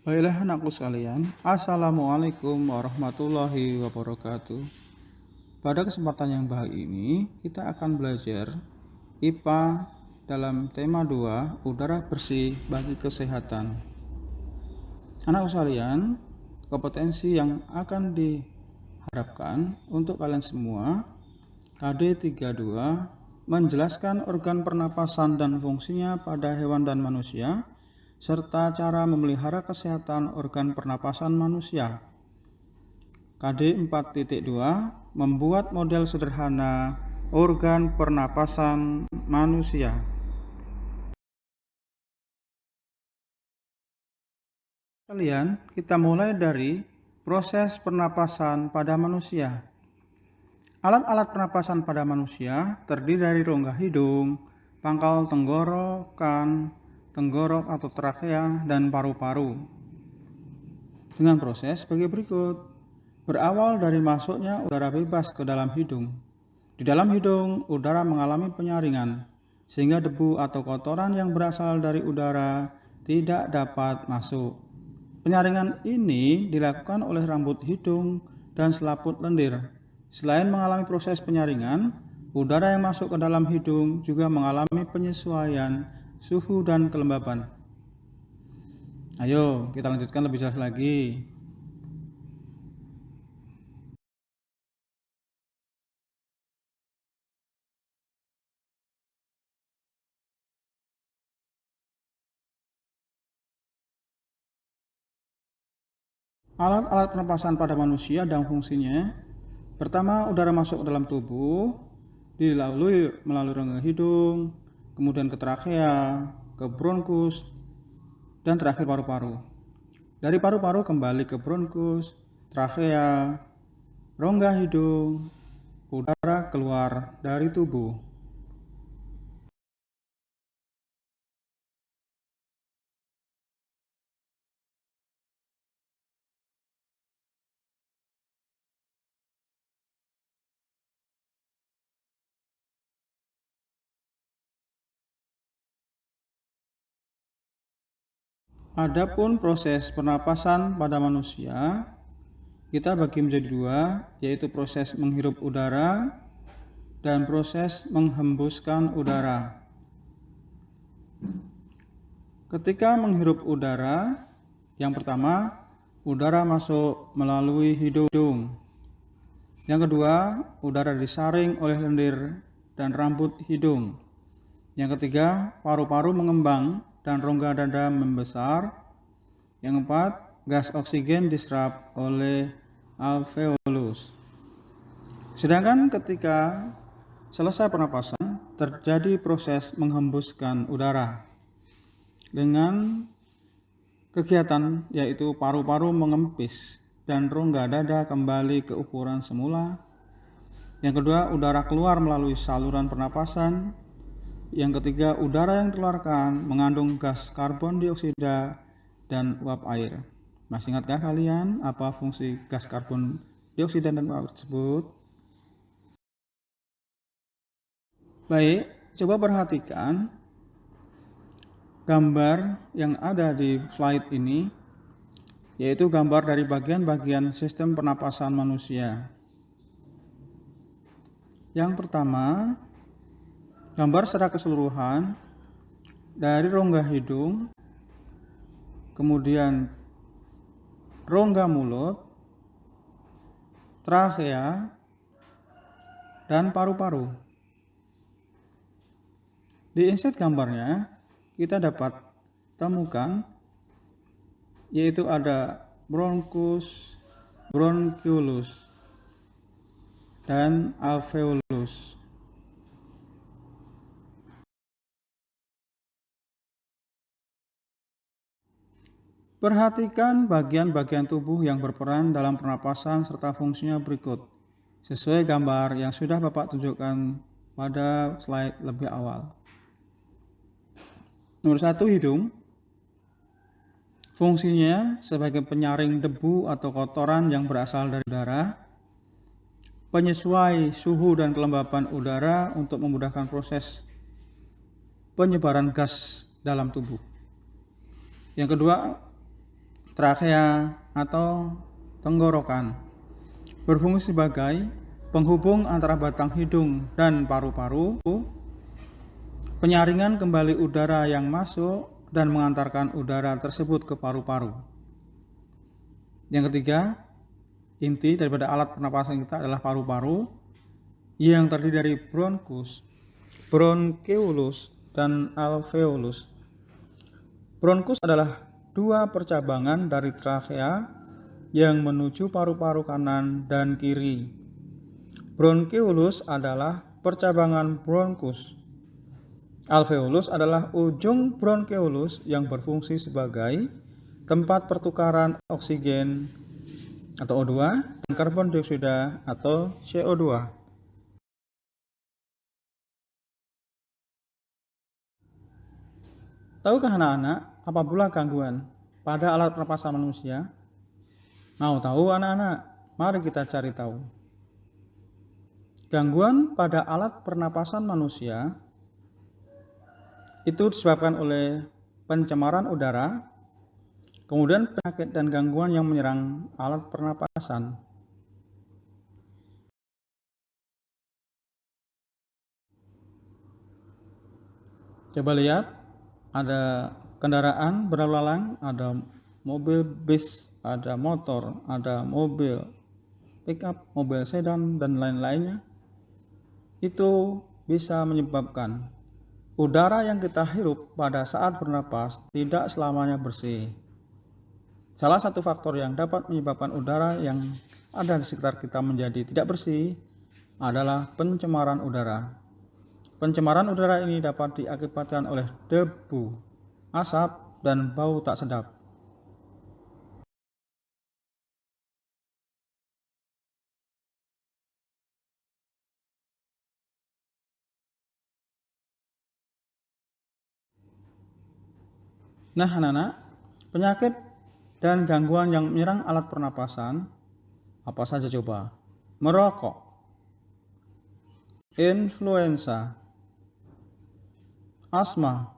Baiklah anakku sekalian, Assalamualaikum warahmatullahi wabarakatuh. Pada kesempatan yang baik ini, kita akan belajar IPA dalam tema 2, udara bersih bagi kesehatan. Anakku sekalian, kompetensi yang akan diharapkan untuk kalian semua, KD 32, menjelaskan organ pernapasan dan fungsinya pada hewan dan manusia, serta cara memelihara kesehatan organ pernapasan manusia. KD 4.2 membuat model sederhana organ pernapasan manusia. Kalian, kita mulai dari proses pernapasan pada manusia. Alat-alat pernapasan pada manusia terdiri dari rongga hidung, pangkal tenggorokan, tenggorok atau trakea, dan paru-paru. Dengan proses sebagai berikut. Berawal dari masuknya udara bebas ke dalam hidung. Di dalam hidung, udara mengalami penyaringan, sehingga debu atau kotoran yang berasal dari udara tidak dapat masuk. Penyaringan ini dilakukan oleh rambut hidung dan selaput lendir. Selain mengalami proses penyaringan, udara yang masuk ke dalam hidung juga mengalami penyesuaian suhu dan kelembaban. Ayo, kita lanjutkan lebih jelas lagi. Alat-alat pernapasan pada manusia dan fungsinya. Pertama, udara masuk ke dalam tubuh, dilalui melalui rongga hidung, kemudian ke trakea, ke bronkus, dan terakhir paru-paru. Dari paru-paru kembali ke bronkus, trakea, rongga hidung, udara keluar dari tubuh. Adapun proses pernapasan pada manusia, kita bagi menjadi dua, yaitu proses menghirup udara dan proses menghembuskan udara. Ketika menghirup udara, yang pertama, udara masuk melalui hidung. Yang kedua, udara disaring oleh lendir dan rambut hidung. Yang ketiga, paru-paru mengembang dan rongga dada membesar. Yang keempat, gas oksigen diserap oleh alveolus. Sedangkan ketika selesai pernapasan, terjadi proses menghembuskan udara dengan kegiatan yaitu paru-paru mengempis dan rongga dada kembali ke ukuran semula. Yang kedua, udara keluar melalui saluran pernapasan. Yang ketiga, udara yang dikeluarkan mengandung gas karbon dioksida dan uap air. Masih ingatkah kalian apa fungsi gas karbon dioksida dan uap tersebut? Baik, coba perhatikan gambar yang ada di slide ini, yaitu gambar dari bagian-bagian sistem pernapasan manusia. Yang pertama, gambar secara keseluruhan dari rongga hidung, kemudian rongga mulut, trakea, dan paru-paru. Di insert gambarnya kita dapat temukan yaitu ada bronkus, bronchiolus, dan alveolus. Perhatikan bagian-bagian tubuh yang berperan dalam pernapasan serta fungsinya berikut, sesuai gambar yang sudah Bapak tunjukkan pada slide lebih awal. Nomor 1, hidung. Fungsinya sebagai penyaring debu atau kotoran yang berasal dari udara, penyesuai suhu dan kelembapan udara untuk memudahkan proses penyebaran gas dalam tubuh. Yang kedua, trakea atau tenggorokan. Berfungsi sebagai penghubung antara batang hidung dan paru-paru, penyaringan kembali udara yang masuk dan mengantarkan udara tersebut ke paru-paru. Yang ketiga, inti daripada alat pernapasan kita adalah paru-paru yang terdiri dari bronkus, bronkeolus, dan alveolus. Bronkus adalah dua percabangan dari trakea yang menuju paru-paru kanan dan kiri. Bronkeolus adalah percabangan bronkus. Alveolus adalah ujung bronkeolus yang berfungsi sebagai tempat pertukaran oksigen atau O2 dan karbon dioksida atau CO2. Tahukah anak-anak apa pula gangguan pada alat pernapasan manusia? Mau tahu anak-anak? Mari kita cari tahu. Gangguan pada alat pernapasan manusia itu disebabkan oleh pencemaran udara, kemudian penyakit dan gangguan yang menyerang alat pernapasan. Coba lihat, ada kendaraan berlalu lalang, ada mobil bis, ada motor, ada mobil pickup, mobil sedan, dan lain-lainnya. Itu bisa menyebabkan udara yang kita hirup pada saat bernapas tidak selamanya bersih. Salah satu faktor yang dapat menyebabkan udara yang ada di sekitar kita menjadi tidak bersih adalah pencemaran udara. Pencemaran udara ini dapat diakibatkan oleh debu, asap, dan bau tak sedap. Nah, anak-anak, penyakit dan gangguan yang menyerang alat pernapasan apa saja coba? Merokok, influenza, asma,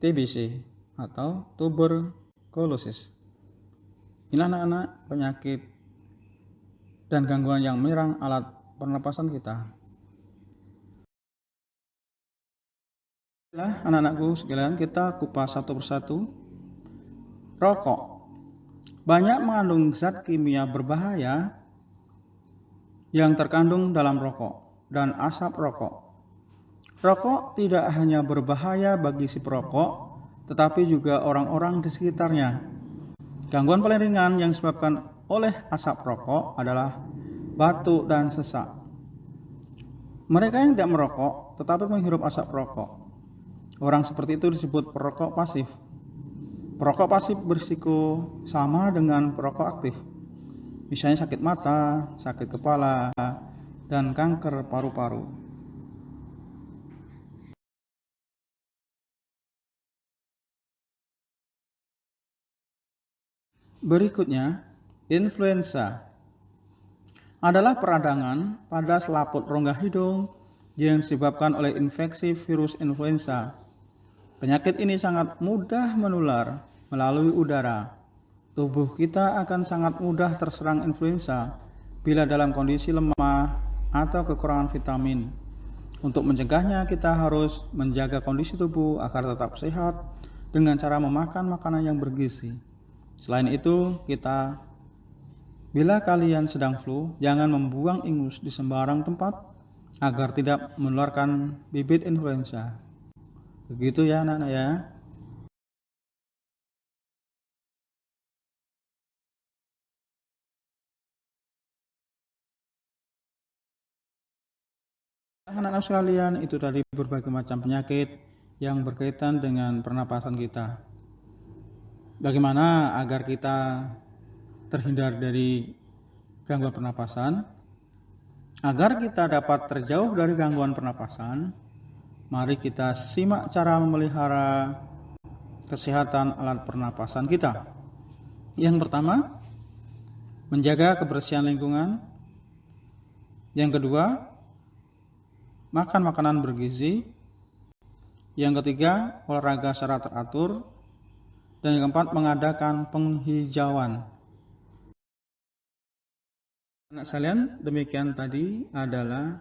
TBC atau tuberkulosis. Ini anak-anak penyakit dan gangguan yang menyerang alat pernapasan kita. Anak-anakku sekalian, kita kupas satu persatu. Rokok banyak mengandung zat kimia berbahaya yang terkandung dalam rokok dan asap rokok. Rokok tidak hanya berbahaya bagi si perokok, tetapi juga orang-orang di sekitarnya. Gangguan paling ringan yang disebabkan oleh asap rokok adalah batuk dan sesak. Mereka yang tidak merokok tetapi menghirup asap rokok, orang seperti itu disebut perokok pasif. Perokok pasif berisiko sama dengan perokok aktif, misalnya sakit mata, sakit kepala, dan kanker paru-paru. Berikutnya, influenza adalah peradangan pada selaput rongga hidung yang disebabkan oleh infeksi virus influenza. Penyakit ini sangat mudah menular melalui udara. Tubuh kita akan sangat mudah terserang influenza bila dalam kondisi lemah atau kekurangan vitamin. Untuk mencegahnya, kita harus menjaga kondisi tubuh agar tetap sehat dengan cara memakan makanan yang bergizi. Selain itu, bila kalian sedang flu, jangan membuang ingus di sembarang tempat agar tidak menularkan bibit influenza. Begitu ya anak-anak ya. Anak-anak sekalian, itu tadi berbagai macam penyakit yang berkaitan dengan pernapasan kita. Bagaimana agar kita terhindar dari gangguan pernapasan? Agar kita dapat terjauh dari gangguan pernapasan, mari kita simak cara memelihara kesehatan alat pernapasan kita. Yang pertama, menjaga kebersihan lingkungan. Yang kedua, makan makanan bergizi. Yang ketiga, olahraga secara teratur. Dan yang keempat, mengadakan penghijauan. Anak sekalian, demikian tadi adalah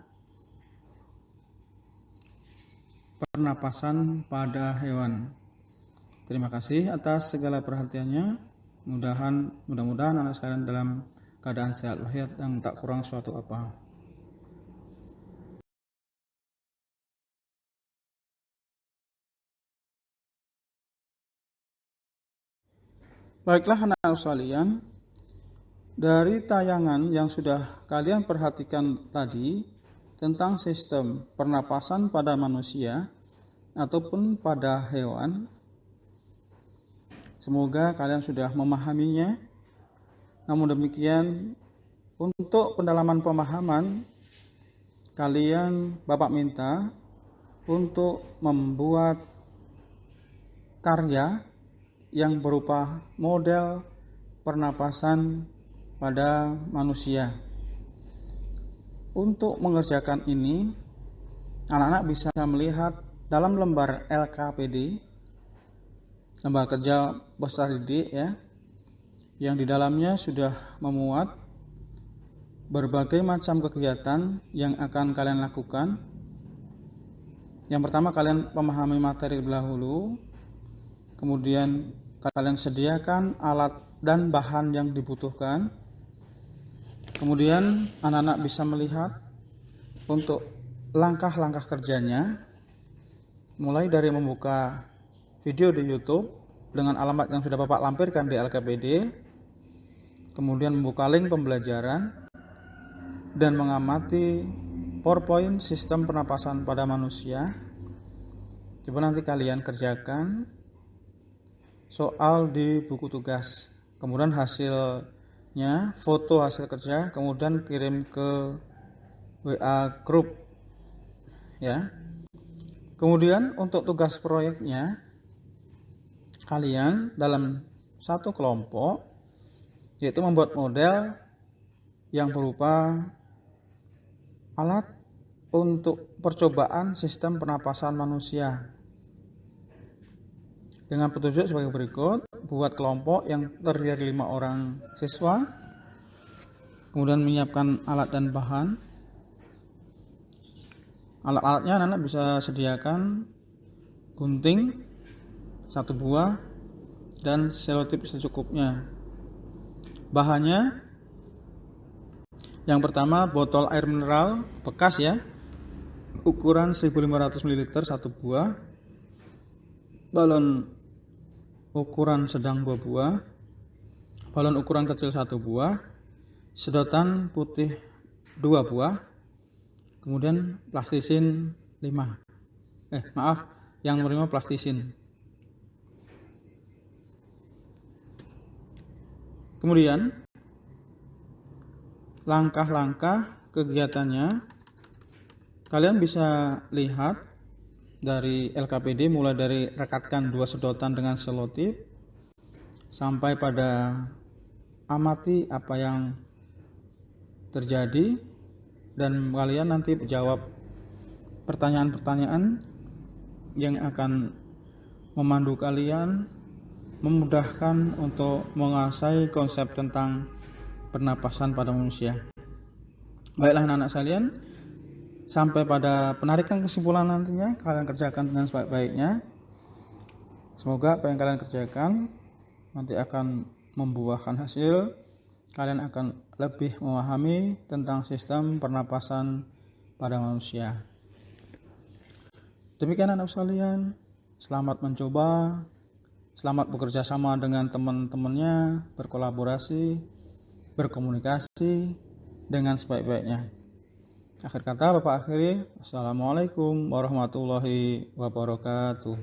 pernapasan pada hewan. Terima kasih atas segala perhatiannya. Mudah-mudahan anak sekalian dalam keadaan sehat walafiat dan tak kurang suatu apa. Baiklah anak-anak sekalian, dari tayangan yang sudah kalian perhatikan tadi tentang sistem pernapasan pada manusia ataupun pada hewan, semoga kalian sudah memahaminya. Namun demikian, untuk pendalaman pemahaman, Bapak minta untuk membuat karya yang berupa model pernapasan pada manusia. Untuk mengerjakan ini, anak-anak bisa melihat dalam lembar LKPD, lembar kerja peserta didik ya, yang di dalamnya sudah memuat berbagai macam kegiatan yang akan kalian lakukan. Yang pertama, kalian memahami materi terlebih dahulu, kemudian kalian sediakan alat dan bahan yang dibutuhkan. Kemudian anak-anak bisa melihat untuk langkah-langkah kerjanya, mulai dari membuka video di YouTube dengan alamat yang sudah Bapak lampirkan di LKPD, kemudian membuka link pembelajaran, dan mengamati PowerPoint sistem pernapasan pada manusia. Coba nanti kalian kerjakan soal di buku tugas, kemudian hasilnya, foto hasil kerja, kemudian kirim ke WA grup ya. Kemudian untuk tugas proyeknya, kalian dalam satu kelompok, yaitu membuat model yang berupa alat untuk percobaan sistem pernapasan manusia dengan petunjuk sebagai berikut. Buat kelompok yang terdiri dari 5 orang siswa, kemudian menyiapkan alat dan bahan. Alat-alatnya anak-anak bisa sediakan gunting 1 buah dan selotip secukupnya. Bahannya, yang pertama botol air mineral bekas ya, ukuran 1500 ml 1 buah, balon ukuran sedang 2 buah, balon ukuran kecil 1 buah, sedotan putih 2 buah, kemudian plastisin 5. Yang nomor 5 plastisin. Kemudian langkah-langkah kegiatannya kalian bisa lihat dari LKPD, mulai dari rekatkan 2 sedotan dengan selotip sampai pada amati apa yang terjadi, dan kalian nanti jawab pertanyaan-pertanyaan yang akan memandu kalian, memudahkan untuk menguasai konsep tentang pernapasan pada manusia. Baiklah anak-anak sekalian, sampai pada penarikan kesimpulan nantinya, kalian kerjakan dengan sebaik-baiknya. Semoga apa yang kalian kerjakan nanti akan membuahkan hasil. Kalian akan lebih memahami tentang sistem pernapasan pada manusia. Demikian anak sekalian, selamat mencoba, selamat bekerja sama dengan teman-temannya, berkolaborasi, berkomunikasi dengan sebaik-baiknya. Akhir kata Bapak akhiri, Assalamualaikum warahmatullahi wabarakatuh.